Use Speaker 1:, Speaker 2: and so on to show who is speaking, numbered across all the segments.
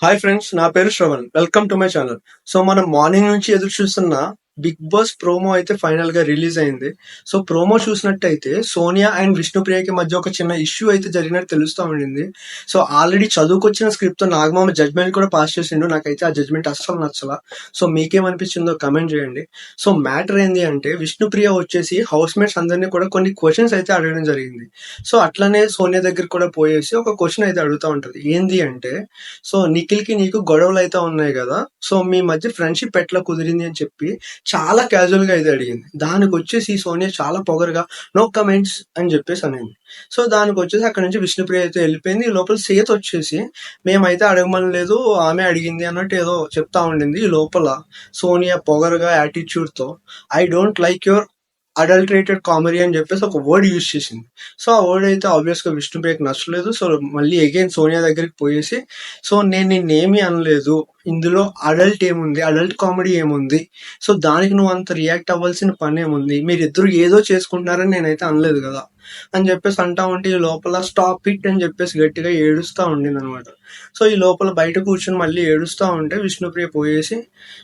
Speaker 1: Hi friends, నా పేరు Shravan. Welcome to my channel. So మనం మార్నింగ్ నుంచి ఎదురు చూస్తున్న బిగ్ బాస్ ప్రోమో అయితే ఫైనల్ గా రిలీజ్ అయింది. సో ప్రోమో చూసినట్టయితే సోనియా అండ్ విష్ణుప్రియకి మధ్య ఒక చిన్న ఇష్యూ అయితే జరిగినట్టు తెలుస్తా ఉండింది. సో ఆల్రెడీ చదువుకొచ్చిన స్క్రిప్ట్ తో నాగమామ జడ్జ్మెంట్ కూడా పాస్ చేసిండు. నాకైతే ఆ జడ్జ్మెంట్ అస్సలు నచ్చలా. సో మీకేమనిపించిందో కమెంట్ చేయండి. సో మ్యాటర్ ఏంది అంటే, విష్ణుప్రియ వచ్చేసి హౌస్ మేట్స్ అందరినీ కూడా కొన్ని క్వశ్చన్స్ అయితే అడగడం జరిగింది. సో అట్లనే సోనియా దగ్గర కూడా పోయేసి ఒక క్వశ్చన్ అయితే అడుగుతా ఉంటది. ఏంది అంటే, సో నిఖిల్ కి నీకు గొడవలు అయితే ఉన్నాయి కదా, సో మీ మధ్య ఫ్రెండ్షిప్ ఎట్లా కుదిరింది అని చెప్పి చాలా క్యాజువల్ గా అయితే అడిగింది. దానికి వచ్చేసి సోనియా చాలా పొగరుగా నో కమెంట్స్ అని చెప్పేసి అనేది. సో దానికి వచ్చేసి అక్కడ నుంచి విష్ణుప్రియ అయితే వెళ్ళిపోయింది. ఈ లోపల సేత్ వచ్చేసి మేమైతే అడగమని లేదు, ఆమె అడిగింది అన్నట్టు ఏదో చెప్తా ఉండింది. ఈ లోపల సోనియా పొగరుగా యాటిట్యూడ్ తో I don't like your adulterated comedy అని చెప్పేసి ఒక వర్డ్ యూజ్ చేసింది. సో ఆ వర్డ్ అయితే ఆబ్వియస్ గా విష్ణుప్రియకి నచ్చలేదు. సో మళ్ళీ అగైన్ సోనియా దగ్గరికి పోయేసి, సో నేను నిన్నేమీ అనలేదు, ఇందులో అడల్ట్ ఏముంది, అడల్ట్ కామెడీ ఏముంది, సో దానికి నువ్వు అంత రియాక్ట్ అవ్వాల్సిన పని ఏముంది, మీరిద్దరు ఏదో చేసుకుంటున్నారని నేనైతే అనలేదు కదా అని చెప్పేసి అంటా ఉంటే, ఈ లోపల స్టాప్ ఇట్ అని చెప్పేసి గట్టిగా ఏడుస్తా ఉండింది అనమాట. సో ఈ లోపల బయట కూర్చొని మళ్ళీ ఏడుస్తా ఉంటే విష్ణుప్రియ పోయేసి,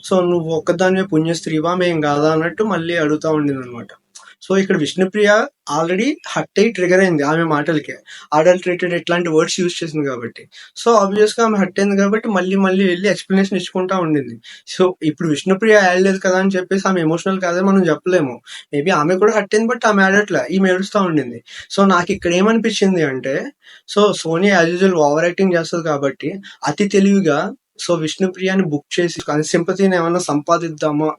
Speaker 1: సో నువ్వు ఒక్కదానివే పుణ్యస్త్రీవా మేం కాదా అన్నట్టు మళ్ళీ అడుగుతా ఉండింది అనమాట. సో ఇక్కడ విష్ణుప్రియ ఆల్రెడీ హట్ అయి ట్రిగర్ అయింది ఆమె మాటలకి. అడల్టరేటెడ్ ఇట్లాంటి వర్డ్స్ యూజ్ చేసింది కాబట్టి. సో ఆబ్వియస్ గా ఆమె హట్ అయింది కాబట్టి మళ్ళీ మళ్ళీ వెళ్ళి ఎక్స్ప్లెనేషన్ ఇచ్చుకుంటా ఉండింది. సో ఇప్పుడు విష్ణుప్రియ యాడలేదు కదా అని చెప్పేసి ఆమె ఎమోషనల్ కాదని మనం చెప్పలేము. మేబీ ఆమె కూడా హట్ అయింది, బట్ ఆమె ఆడట్లే, ఈమె ఏడుస్తా ఉండింది. సో నాకు ఇక్కడ ఏమనిపించింది అంటే, so Sonia as usual over acting చేస్తుంది కాబట్టి అతి తెలివిగా సో విష్ణుప్రియాని బుక్ చేసి సింపతిని ఏమన్నా సంపాదిద్దామా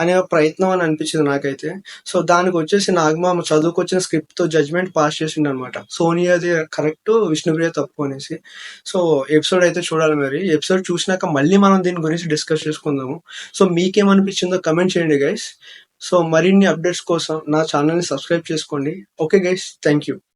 Speaker 1: అనే ప్రయత్నం అని అనిపించింది నాకైతే. సో దానికి వచ్చేసి నాగమామ చదువుకొచ్చిన స్క్రిప్ట్ తో జడ్జ్మెంట్ పాస్ చేసిండు అనమాట. సోనియాది కరెక్ట్, విష్ణుప్రియ తప్పు అనేసి. సో ఎపిసోడ్ అయితే చూడాలి. మరి ఎపిసోడ్ చూసినాక మళ్ళీ మనం దీని గురించి డిస్కస్ చేసుకుందాము. సో మీకేమనిపించిందో కమెంట్ చేయండి గైస్. సో మరిన్ని అప్డేట్స్ కోసం నా ఛానల్ని సబ్స్క్రైబ్ చేసుకోండి. Okay guys, thank you.